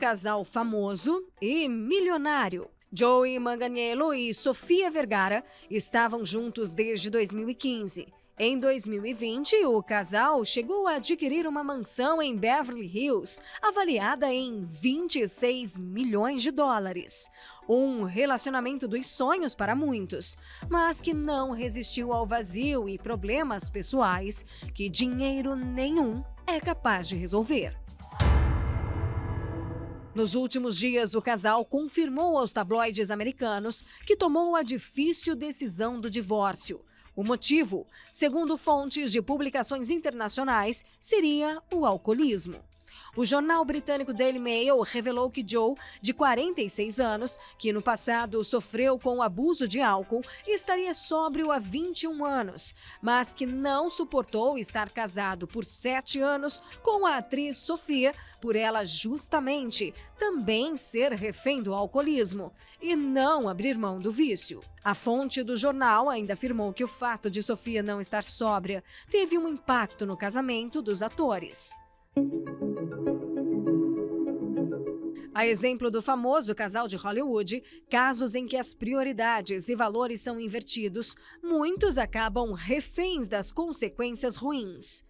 casal famoso e milionário. Joey Manganiello e Sofia Vergara estavam juntos desde 2015. Em 2020, o casal chegou a adquirir uma mansão em Beverly Hills, avaliada em 26 milhões de dólares. Um relacionamento dos sonhos para muitos, mas que não resistiu ao vazio e problemas pessoais que dinheiro nenhum é capaz de resolver. Nos últimos dias, o casal confirmou aos tabloides americanos que tomou a difícil decisão do divórcio. O motivo, segundo fontes de publicações internacionais, seria o alcoolismo. O jornal britânico Daily Mail revelou que Joe, de 46 anos, que no passado sofreu com abuso de álcool, estaria sóbrio há 21 anos, mas que não suportou estar casado por 7 anos com a atriz Sofia, por ela justamente também ser refém do alcoolismo e não abrir mão do vício. A fonte do jornal ainda afirmou que o fato de Sofia não estar sóbria teve um impacto no casamento dos atores. A exemplo do famoso casal de Hollywood, casos em que as prioridades e valores são invertidos, muitos acabam reféns das consequências ruins.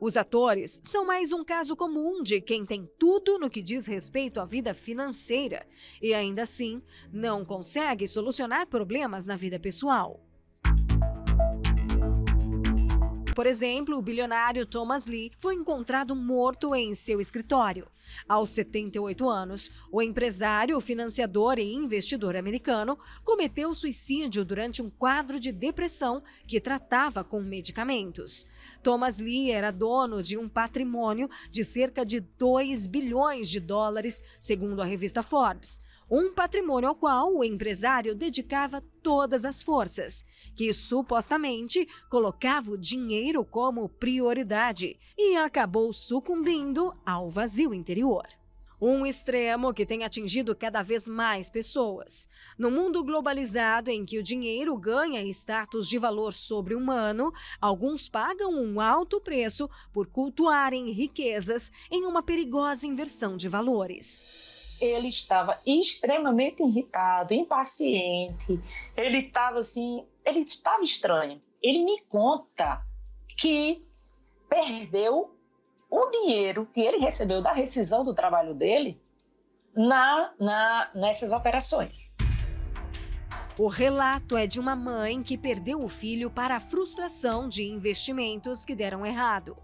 Os atores são mais um caso comum de quem tem tudo no que diz respeito à vida financeira e ainda assim não consegue solucionar problemas na vida pessoal. Por exemplo, o bilionário Thomas Lee foi encontrado morto em seu escritório. Aos 78 anos, o empresário, financiador e investidor americano cometeu suicídio durante um quadro de depressão que tratava com medicamentos. Thomas Lee era dono de um patrimônio de cerca de 2 bilhões de dólares, segundo a revista Forbes. Um patrimônio ao qual o empresário dedicava todas as forças, que supostamente colocava o dinheiro como prioridade e acabou sucumbindo ao vazio interior. Um extremo que tem atingido cada vez mais pessoas. No mundo globalizado em que o dinheiro ganha status de valor sobre-humano, alguns pagam um alto preço por cultuarem riquezas em uma perigosa inversão de valores. Ele estava extremamente irritado, impaciente, ele estava estranho. Ele me conta que perdeu o dinheiro que ele recebeu da rescisão do trabalho dele nessas operações. O relato é de uma mãe que perdeu o filho para a frustração de investimentos que deram errado.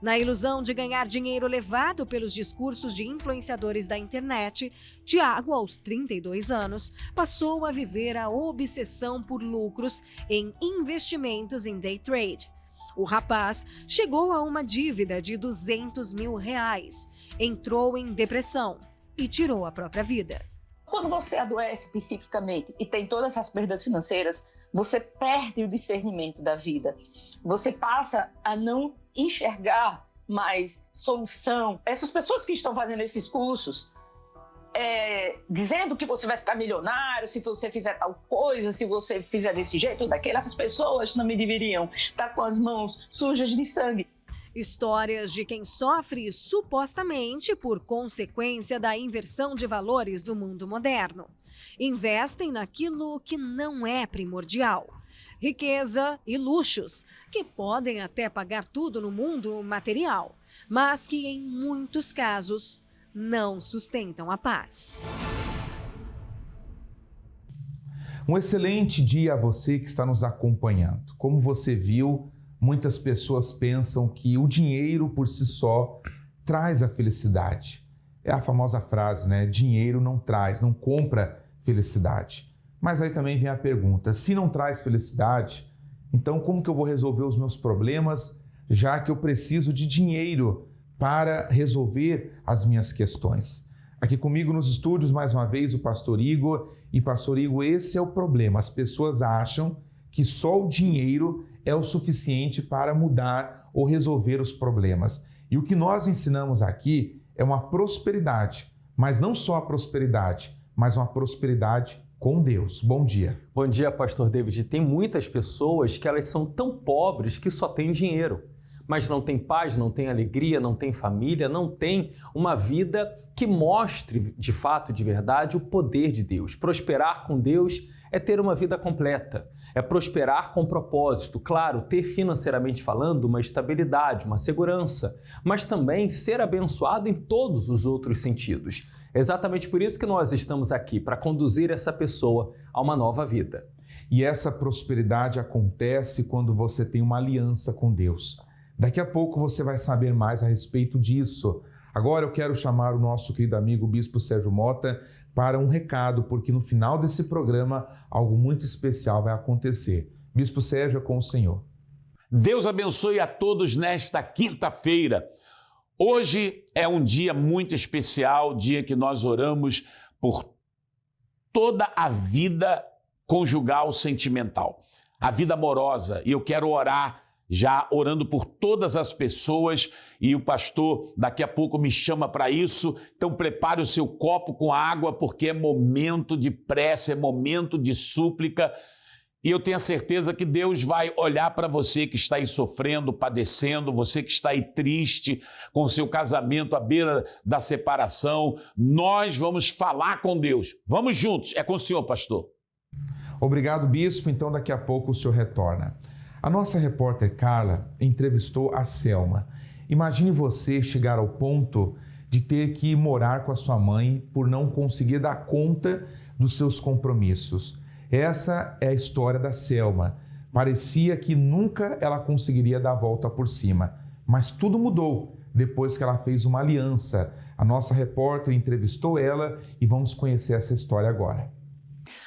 Na ilusão de ganhar dinheiro levado pelos discursos de influenciadores da internet, Tiago, aos 32 anos, passou a viver a obsessão por lucros em investimentos em day trade. O rapaz chegou a uma dívida de R$200 mil, entrou em depressão e tirou a própria vida. Quando você adoece psiquicamente e tem todas essas perdas financeiras, você perde o discernimento da vida. Você passa a não enxergar mais solução. Essas pessoas que estão fazendo esses cursos, dizendo que você vai ficar milionário se você fizer tal coisa, se você fizer desse jeito ou daquele, essas pessoas não me deveriam estar com as mãos sujas de sangue. Histórias de quem sofre supostamente por consequência da inversão de valores do mundo moderno. Investem naquilo que não é primordial. Riqueza e luxos, que podem até pagar tudo no mundo material, mas que em muitos casos não sustentam a paz. Um excelente dia a você que está nos acompanhando. Como você viu, muitas pessoas pensam que o dinheiro por si só traz a felicidade. É a famosa frase, né? Dinheiro não traz, não compra felicidade. Mas aí também vem a pergunta, se não traz felicidade, então como que eu vou resolver os meus problemas, já que eu preciso de dinheiro para resolver as minhas questões? Aqui comigo nos estúdios, mais uma vez, o Pastor Igor. E, Pastor Igor, esse é o problema. As pessoas acham que só o dinheiro é o suficiente para mudar ou resolver os problemas. E o que nós ensinamos aqui é uma prosperidade, mas não só a prosperidade, mas uma prosperidade com Deus. Bom dia. Bom dia, Pastor David. Tem muitas pessoas que elas são tão pobres que só têm dinheiro. mas não tem paz, não tem alegria, não tem família, não tem uma vida que mostre de fato, de verdade, o poder de Deus. Prosperar com Deus é ter uma vida completa, é prosperar com propósito, claro, ter financeiramente falando uma estabilidade, uma segurança, mas também ser abençoado em todos os outros sentidos. É exatamente por isso que nós estamos aqui, para conduzir essa pessoa a uma nova vida. E essa prosperidade acontece quando você tem uma aliança com Deus. Daqui a pouco você vai saber mais a respeito disso. Agora eu quero chamar o nosso querido amigo Bispo Sérgio Mota para um recado, porque no final desse programa algo muito especial vai acontecer. Bispo Sérgio, é com o senhor. Deus abençoe a todos nesta quinta-feira. Hoje é um dia muito especial, dia que nós oramos por toda a vida conjugal sentimental, a vida amorosa. E eu quero orar já orando por todas as pessoas, e o pastor daqui a pouco me chama para isso. Então prepare o seu copo com água, porque é momento de prece, é momento de súplica, e eu tenho a certeza que Deus vai olhar para você que está aí sofrendo, padecendo, você que está aí triste com o seu casamento à beira da separação. Nós vamos falar com Deus. Vamos juntos. É com o senhor, pastor. Obrigado, bispo. Então daqui a pouco o senhor retorna. A nossa repórter Carla entrevistou a Selma. Imagine você chegar ao ponto de ter que morar com a sua mãe por não conseguir dar conta dos seus compromissos. Essa é a história da Selma. Parecia que nunca ela conseguiria dar a volta por cima, mas tudo mudou depois que ela fez uma aliança. A nossa repórter entrevistou ela e vamos conhecer essa história agora.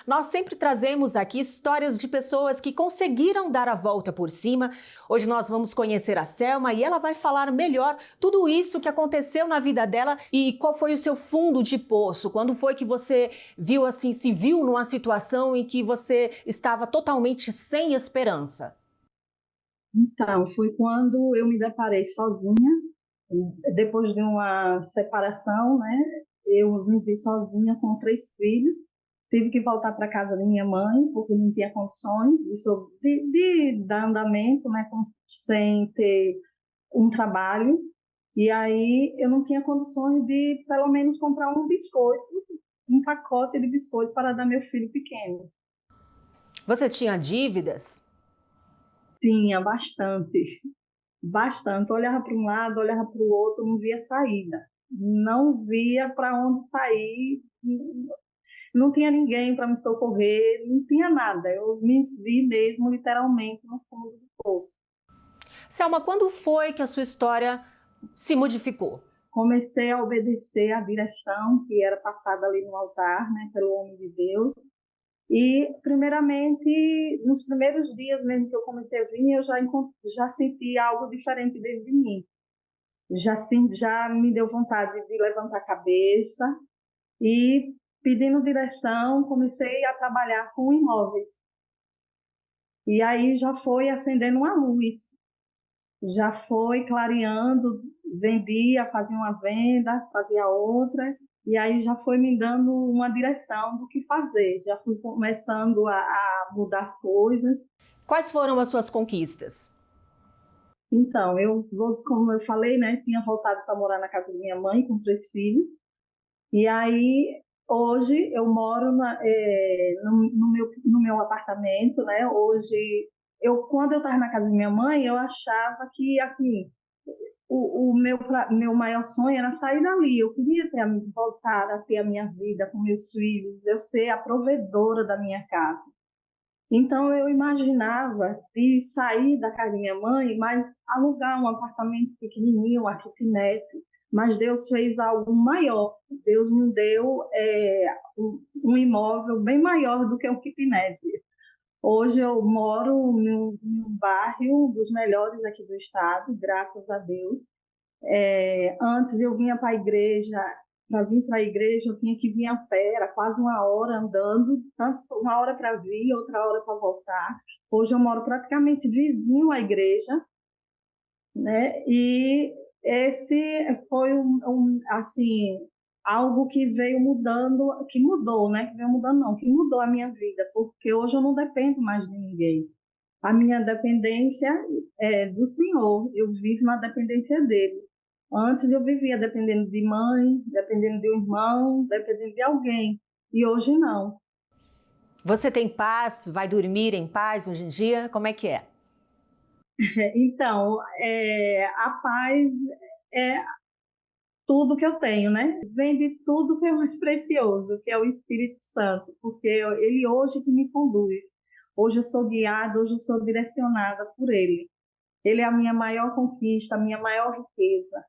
Nós sempre trazemos aqui histórias de pessoas que conseguiram dar a volta por cima. Hoje nós vamos conhecer a Selma e ela vai falar melhor tudo isso que aconteceu na vida dela e qual foi o seu fundo de poço. Quando foi que você viu assim, se viu numa situação em que você estava totalmente sem esperança? Então, foi quando eu me deparei sozinha, depois de uma separação, né? Eu me vi sozinha com 3 filhos. Tive que voltar para casa da minha mãe, porque não tinha condições de dar andamento, né, sem ter um trabalho. E aí eu não tinha condições de, pelo menos, comprar um biscoito, um pacote de biscoito para dar meu filho pequeno. Você tinha dívidas? Tinha bastante, bastante. Olhava para um lado, olhava para o outro, não via saída. Não via para onde sair. Não tinha ninguém para me socorrer, não tinha nada. Eu me vi mesmo, literalmente, no fundo do poço. Selma, quando foi que a sua história se modificou? Comecei a obedecer à direção que era passada ali no altar, né, pelo homem de Deus. E, primeiramente, nos primeiros dias mesmo que eu comecei a vir, eu já senti algo diferente dentro de mim. Já me deu vontade de levantar a cabeça e, pedindo direção, comecei a trabalhar com imóveis. E aí já foi acendendo uma luz, já foi clareando, vendia, fazia uma venda, fazia outra, e aí já foi me dando uma direção do que fazer. Já fui começando a mudar as coisas. Quais foram as suas conquistas? Então, como eu falei, né, tinha voltado para morar na casa da minha mãe com 3 filhos, e aí hoje eu moro no meu apartamento, né? Hoje, quando eu estava na casa da minha mãe, eu achava que, assim, o meu maior sonho era sair dali. Eu queria voltar a ter a minha vida com meus filhos, eu ser a provedora da minha casa. Então, eu imaginava de sair da casa da minha mãe, mas alugar um apartamento pequenininho, uma kitnet. Mas Deus fez algo maior. Deus me deu um imóvel bem maior do que um kitnet. Hoje eu moro num bairro dos melhores aqui do estado, graças a Deus. Antes eu vinha para a igreja, para vir para a igreja eu tinha que vir a pé, era quase 1 hora andando, tanto 1 hora para vir, outra hora para voltar. Hoje eu moro praticamente vizinho à igreja, né? E esse foi assim, algo que veio mudando, que mudou, né? Que veio mudando não, que mudou a minha vida, porque hoje eu não dependo mais de ninguém. A minha dependência do Senhor, eu vivo na dependência dele. Antes eu vivia dependendo de mãe, dependendo de um irmão, dependendo de alguém, e hoje não. Você tem paz? Vai dormir em paz hoje em dia? Como é que é? Então, a paz é tudo que eu tenho, né? Vem de tudo que é mais precioso, que é o Espírito Santo, porque ele hoje que me conduz. Hoje eu sou guiada, hoje eu sou direcionada por ele. Ele é a minha maior conquista, a minha maior riqueza.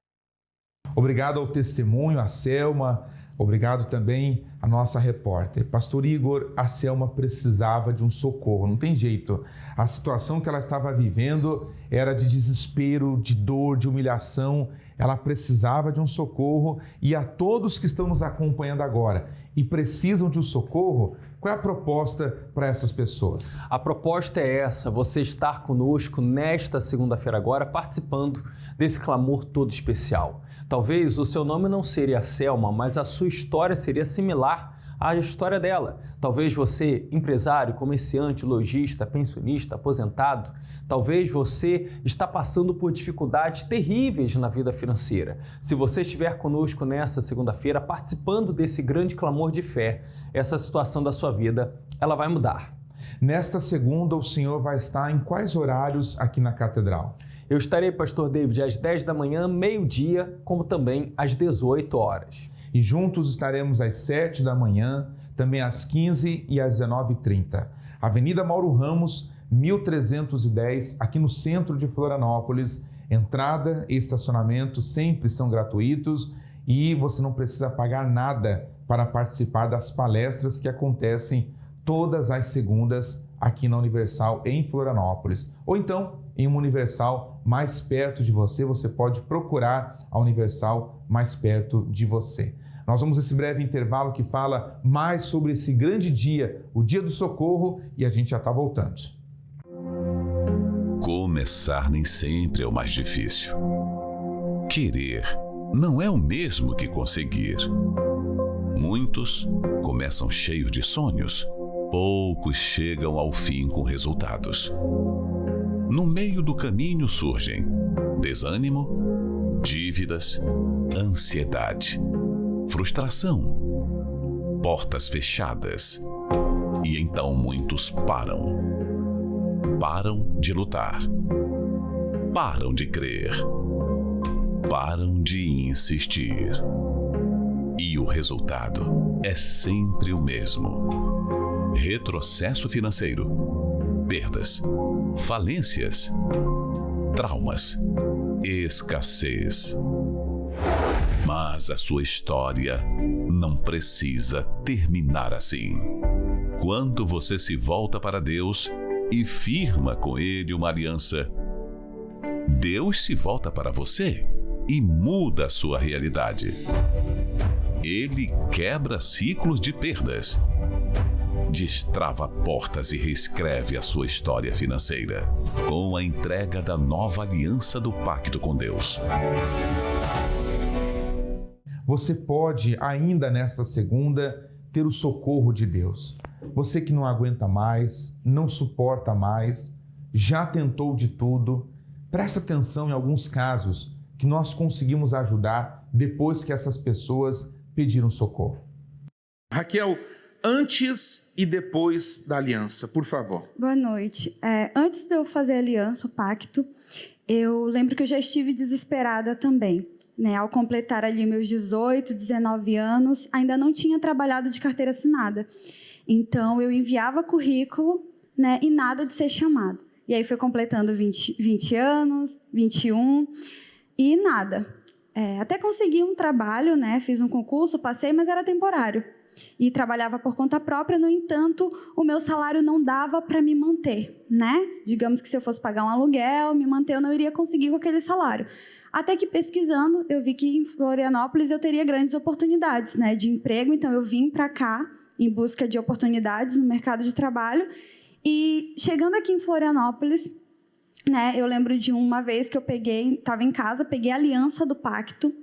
Obrigado ao testemunho, a Selma. Obrigado também à nossa repórter. Pastor Igor, a Selma precisava de um socorro, não tem jeito. A situação que ela estava vivendo era de desespero, de dor, de humilhação. Ela precisava de um socorro e a todos que estão nos acompanhando agora e precisam de um socorro, qual é a proposta para essas pessoas? A proposta é essa, você estar conosco nesta segunda-feira agora, participando desse clamor todo especial. Talvez o seu nome não seria Selma, mas a sua história seria similar à história dela. Talvez você, empresário, comerciante, lojista, pensionista, aposentado, talvez você está passando por dificuldades terríveis na vida financeira. Se você estiver conosco nesta segunda-feira, participando desse grande clamor de fé, essa situação da sua vida, ela vai mudar. Nesta segunda, o senhor vai estar em quais horários aqui na Catedral? Eu estarei, Pastor David, às 10 da manhã, meio-dia, como também às 18 horas. E juntos estaremos às 7 da manhã, também às 15 e às 19h30. Avenida Mauro Ramos, 1310, aqui no centro de Florianópolis. Entrada e estacionamento sempre são gratuitos e você não precisa pagar nada para participar das palestras que acontecem todas as segundas aqui na Universal em Florianópolis. Ou então, em uma Universal mais perto de você, você pode procurar a Universal mais perto de você. Nós vamos esse breve intervalo que fala mais sobre esse grande dia, o Dia do Socorro, e a gente já está voltando. Começar nem sempre é o mais difícil. Querer não é o mesmo que conseguir. Muitos começam cheios de sonhos, poucos chegam ao fim com resultados. No meio do caminho surgem desânimo, dívidas, ansiedade, frustração, portas fechadas. E então muitos param. Param de lutar. Param de crer. Param de insistir. E o resultado é sempre o mesmo: retrocesso financeiro, perdas, falências, traumas, escassez. Mas a sua história não precisa terminar assim. Quando você se volta para Deus e firma com Ele uma aliança, Deus se volta para você e muda a sua realidade. Ele quebra ciclos de perdas, destrava portas e reescreve a sua história financeira com a entrega da nova aliança do pacto com Deus. Você pode, ainda nesta segunda, ter o socorro de Deus. Você que não aguenta mais, não suporta mais, já tentou de tudo, presta atenção em alguns casos que nós conseguimos ajudar depois que essas pessoas pediram socorro. Raquel, antes e depois da aliança, por favor. Boa noite. Antes de eu fazer a aliança, o pacto, eu lembro que eu já estive desesperada também. Ao completar ali meus 18, 19 anos, ainda não tinha trabalhado de carteira assinada. Então, eu enviava currículo, e nada de ser chamado. E aí foi completando 20 anos, 21 e nada. Até consegui um trabalho, fiz um concurso, passei, mas era temporário. E trabalhava por conta própria, no entanto, o meu salário não dava para me manter, Digamos que se eu fosse pagar um aluguel, me manter, eu não iria conseguir com aquele salário. Até que pesquisando, eu vi que em Florianópolis eu teria grandes oportunidades, de emprego, então eu vim para cá em busca de oportunidades no mercado de trabalho. E chegando aqui em Florianópolis, eu lembro de uma vez que eu estava em casa, peguei a aliança do pacto,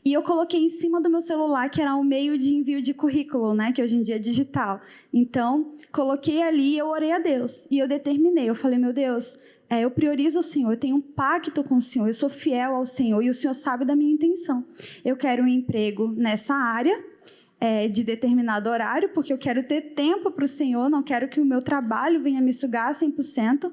E eu coloquei em cima do meu celular, que era um meio de envio de currículo, né? Que hoje em dia é digital. Então, coloquei ali e eu orei a Deus. E eu determinei, eu falei, meu Deus, eu priorizo o Senhor, eu tenho um pacto com o Senhor, eu sou fiel ao Senhor e o Senhor sabe da minha intenção. Eu quero um emprego nessa área, de determinado horário, porque eu quero ter tempo para o Senhor, não quero que o meu trabalho venha me sugar 100%.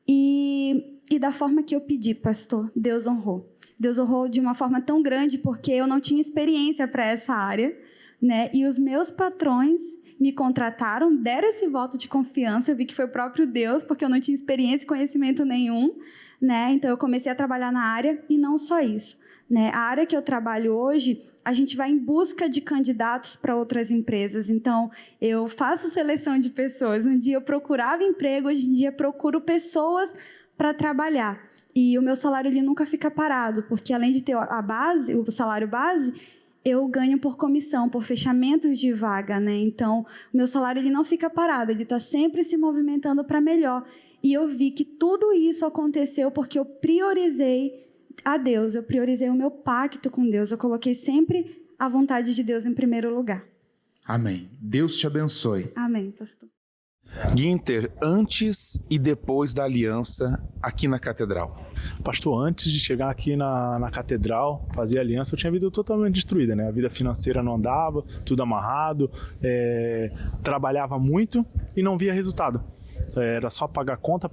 E da forma que eu pedi, pastor, Deus honrou. Deus honrou de uma forma tão grande, porque eu não tinha experiência para essa área, né? E os meus patrões me contrataram, deram esse voto de confiança. Eu vi que foi o próprio Deus, porque eu não tinha experiência e conhecimento nenhum, né? Então, eu comecei a trabalhar na área, e não só isso, né? A área que eu trabalho hoje, a gente vai em busca de candidatos para outras empresas. Então, eu faço seleção de pessoas. Um dia eu procurava emprego, hoje em dia procuro pessoas para trabalhar. E o meu salário ele nunca fica parado, porque além de ter a base, o salário base, eu ganho por comissão, por fechamentos de vaga, né? Então, o meu salário ele não fica parado, ele está sempre se movimentando para melhor. E eu vi que tudo isso aconteceu porque eu priorizei a Deus, eu priorizei o meu pacto com Deus, eu coloquei sempre a vontade de Deus em primeiro lugar. Amém. Deus te abençoe. Amém, pastor. Guinter, antes e depois da aliança aqui na Catedral. Pastor, antes de chegar aqui na Catedral, fazer aliança, eu tinha a vida totalmente destruída, né? A vida financeira não andava, tudo amarrado, trabalhava muito e não via resultado. Era só pagar conta,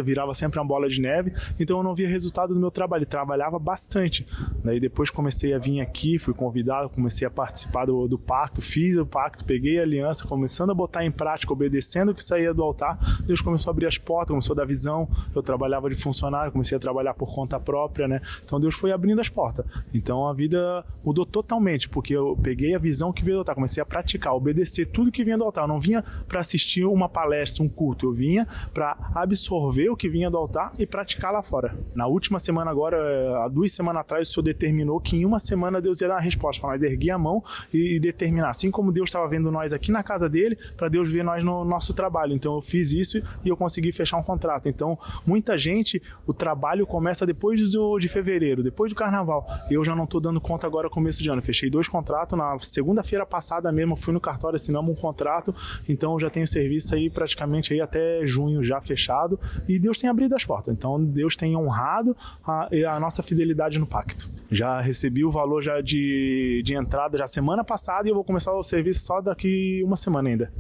virava sempre uma bola de neve, então eu não via resultado do meu trabalho, trabalhava bastante. Daí depois comecei a vir aqui, fui convidado, comecei a participar do pacto, fiz o pacto, peguei a aliança, começando a botar em prática, obedecendo o que saía do altar, Deus começou a abrir as portas, começou a dar visão, eu trabalhava de funcionário, comecei a trabalhar por conta própria, né? Então Deus foi abrindo as portas. Então a vida mudou totalmente, porque eu peguei a visão que veio do altar, comecei a praticar, obedecer tudo que vinha do altar. Eu não vinha para assistir uma palestra, um culto, eu vinha para absorver o que vinha do altar e praticar lá fora. Na última semana agora, há 2 semanas atrás, o Senhor determinou que em uma semana Deus ia dar a resposta para nós erguer a mão e determinar, assim como Deus estava vendo nós aqui na casa dele, para Deus ver nós no nosso trabalho. Então eu fiz isso e eu consegui fechar um contrato. Então muita gente, o trabalho começa depois de fevereiro, depois do carnaval. Eu já não estou dando conta agora começo de ano. Fechei 2 contratos, na segunda-feira passada mesmo fui no cartório, assinamos um contrato, então eu já tenho serviço aí praticamente aí até junho já fechado, e Deus tem abrido as portas. Então Deus tem honrado a nossa fidelidade no pacto. Já recebi o valor já de entrada já semana passada, e eu vou começar o serviço só daqui uma semana ainda.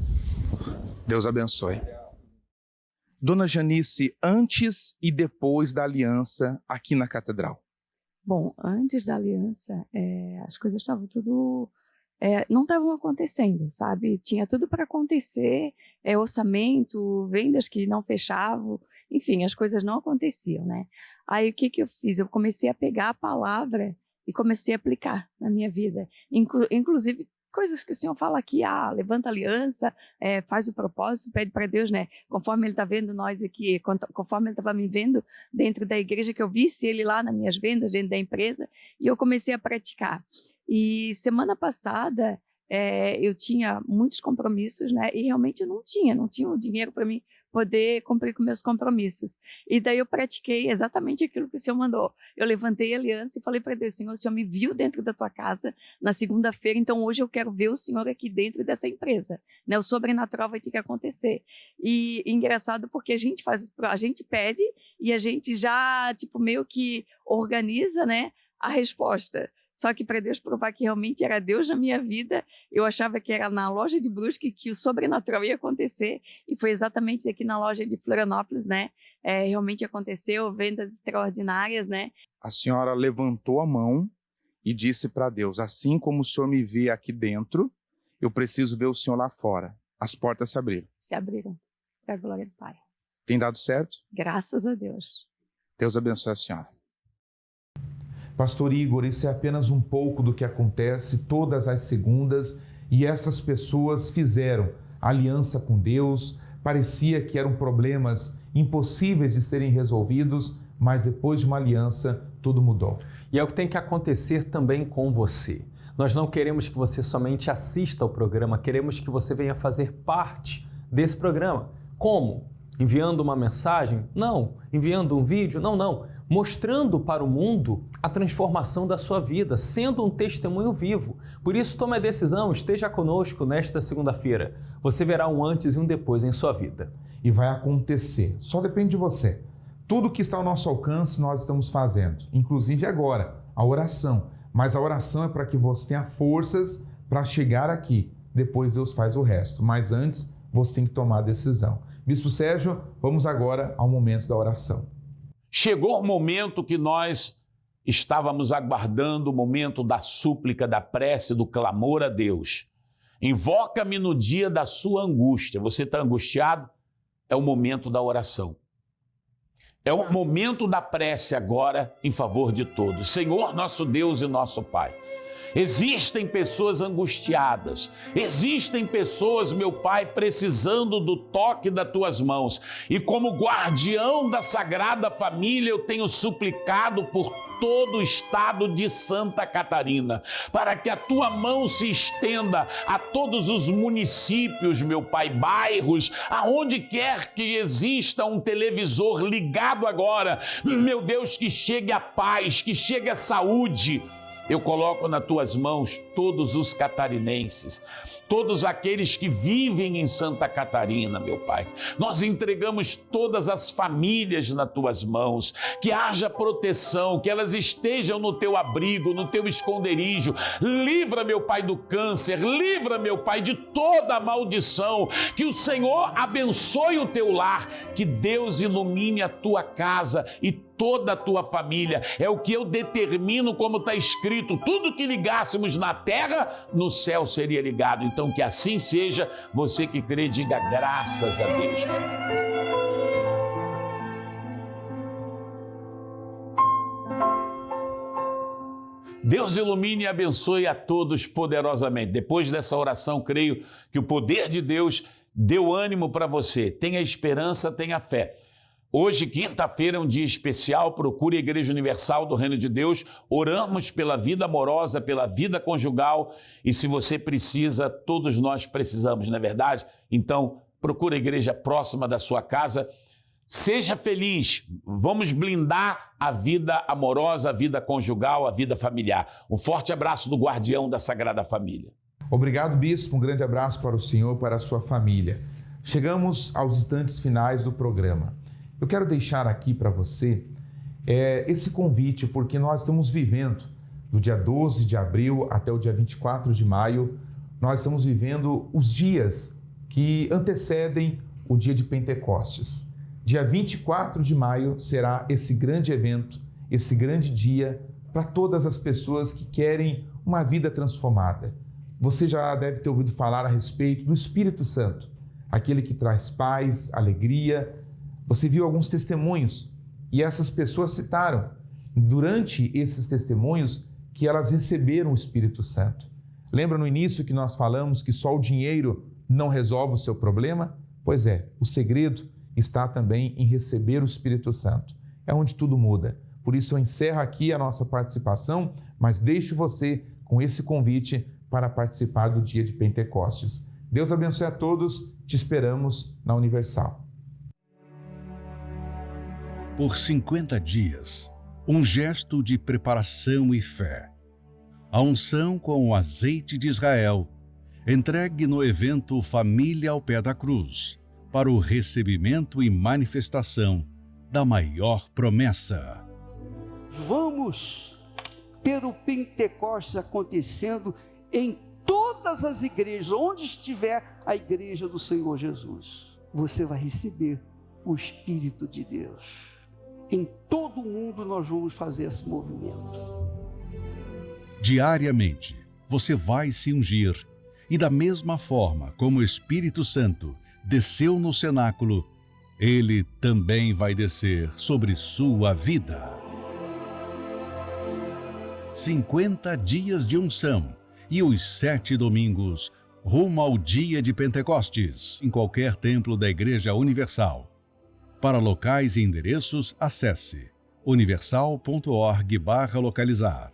Deus abençoe. Dona Janice, antes e depois da aliança aqui na Catedral. Bom, antes da aliança, as coisas estavam tudo... não estavam acontecendo, sabe? Tinha tudo para acontecer, orçamento, vendas que não fechavam, enfim, as coisas não aconteciam, né? Aí o que eu fiz? Eu comecei a pegar a palavra e comecei a aplicar na minha vida, inclusive coisas que o Senhor fala aqui, levanta a aliança, faz o propósito, pede para Deus, né? Conforme Ele está vendo nós aqui, conforme Ele estava me vendo dentro da igreja, que eu visse Ele lá nas minhas vendas, dentro da empresa, e eu comecei a praticar. E semana passada eu tinha muitos compromissos, né? E realmente eu não tinha o dinheiro para mim poder cumprir com meus compromissos. E daí eu pratiquei exatamente aquilo que o Senhor mandou. Eu levantei a aliança e falei para Deus, Senhor, o Senhor me viu dentro da tua casa na segunda-feira, então hoje eu quero ver o Senhor aqui dentro dessa empresa, né? O sobrenatural vai ter que acontecer. E engraçado porque a gente pede e a gente já, meio que organiza, né, a resposta. Só que para Deus provar que realmente era Deus na minha vida, eu achava que era na loja de Brusque que o sobrenatural ia acontecer, e foi exatamente aqui na loja de Florianópolis, né? Realmente aconteceu, vendas extraordinárias, né? A senhora levantou a mão e disse para Deus, assim como o Senhor me vê aqui dentro, eu preciso ver o Senhor lá fora. As portas se abriram. Se abriram, para a glória do Pai. Tem dado certo? Graças a Deus. Deus abençoe a senhora. Pastor Igor, isso é apenas um pouco do que acontece todas as segundas, e essas pessoas fizeram aliança com Deus, parecia que eram problemas impossíveis de serem resolvidos, mas depois de uma aliança, tudo mudou. E é o que tem que acontecer também com você. Nós não queremos que você somente assista ao programa, queremos que você venha fazer parte desse programa. Como? Enviando uma mensagem? Não. Enviando um vídeo? Não. mostrando para o mundo a transformação da sua vida, sendo um testemunho vivo. Por isso, tome a decisão, esteja conosco nesta segunda-feira. Você verá um antes e um depois em sua vida. E vai acontecer, só depende de você. Tudo que está ao nosso alcance nós estamos fazendo, inclusive agora, a oração. Mas a oração é para que você tenha forças para chegar aqui. Depois Deus faz o resto, mas antes você tem que tomar a decisão. Bispo Sérgio, vamos agora ao momento da oração. Chegou o momento que nós estávamos aguardando, o momento da súplica, da prece, do clamor a Deus. Invoca-me no dia da sua angústia. Você está angustiado? É o momento da oração. É o momento da prece agora em favor de todos. Senhor, nosso Deus e nosso Pai, existem pessoas angustiadas, existem pessoas, meu Pai, precisando do toque das tuas mãos. E como guardião da Sagrada Família, eu tenho suplicado por todo o estado de Santa Catarina, para que a tua mão se estenda a todos os municípios, meu Pai, bairros, aonde quer que exista um televisor ligado agora, meu Deus, que chegue a paz, que chegue a saúde. Eu coloco nas tuas mãos todos os catarinenses, todos aqueles que vivem em Santa Catarina, meu Pai. Nós entregamos todas as famílias nas tuas mãos, que haja proteção, que elas estejam no teu abrigo, no teu esconderijo. Livra, meu Pai, do câncer, livra, meu Pai, de toda a maldição. Que o Senhor abençoe o teu lar, que Deus ilumine a tua casa e toda a tua família. É o que eu determino, como está escrito: tudo que ligássemos na terra, no céu seria ligado. Então que assim seja. Você que crê, diga graças a Deus. Deus ilumine e abençoe a todos poderosamente. Depois dessa oração, creio que o poder de Deus deu ânimo para você. Tenha esperança, tenha fé. Hoje, quinta-feira, é um dia especial. Procure a Igreja Universal do Reino de Deus. Oramos pela vida amorosa, pela vida conjugal. E se você precisa, todos nós precisamos, não é verdade? Então, procure a igreja próxima da sua casa. Seja feliz. Vamos blindar a vida amorosa, a vida conjugal, a vida familiar. Um forte abraço do guardião da Sagrada Família. Obrigado, Bispo. Um grande abraço para o senhor, para a sua família. Chegamos aos instantes finais do programa. Eu quero deixar aqui para você esse convite, porque nós estamos vivendo, do dia 12 de abril até o dia 24 de maio, nós estamos vivendo os dias que antecedem o dia de Pentecostes. Dia 24 de maio será esse grande evento, esse grande dia para todas as pessoas que querem uma vida transformada. Você já deve ter ouvido falar a respeito do Espírito Santo, aquele que traz paz, alegria. Você viu alguns testemunhos e essas pessoas citaram, durante esses testemunhos, que elas receberam o Espírito Santo. Lembra no início que nós falamos que só o dinheiro não resolve o seu problema? Pois é, o segredo está também em receber o Espírito Santo. É onde tudo muda. Por isso eu encerro aqui a nossa participação, mas deixo você com esse convite para participar do dia de Pentecostes. Deus abençoe a todos, te esperamos na Universal. Por 50 dias, um gesto de preparação e fé. A unção com o azeite de Israel, entregue no evento Família ao Pé da Cruz, para o recebimento e manifestação da maior promessa. Vamos ter o Pentecostes acontecendo em todas as igrejas, onde estiver a igreja do Senhor Jesus. Você vai receber o Espírito de Deus. Em todo o mundo nós vamos fazer esse movimento. Diariamente, você vai se ungir e da mesma forma como o Espírito Santo desceu no cenáculo, ele também vai descer sobre sua vida. 50 dias de unção e os 7 domingos rumo ao dia de Pentecostes, em qualquer templo da Igreja Universal. Para locais e endereços, acesse universal.org/localizar.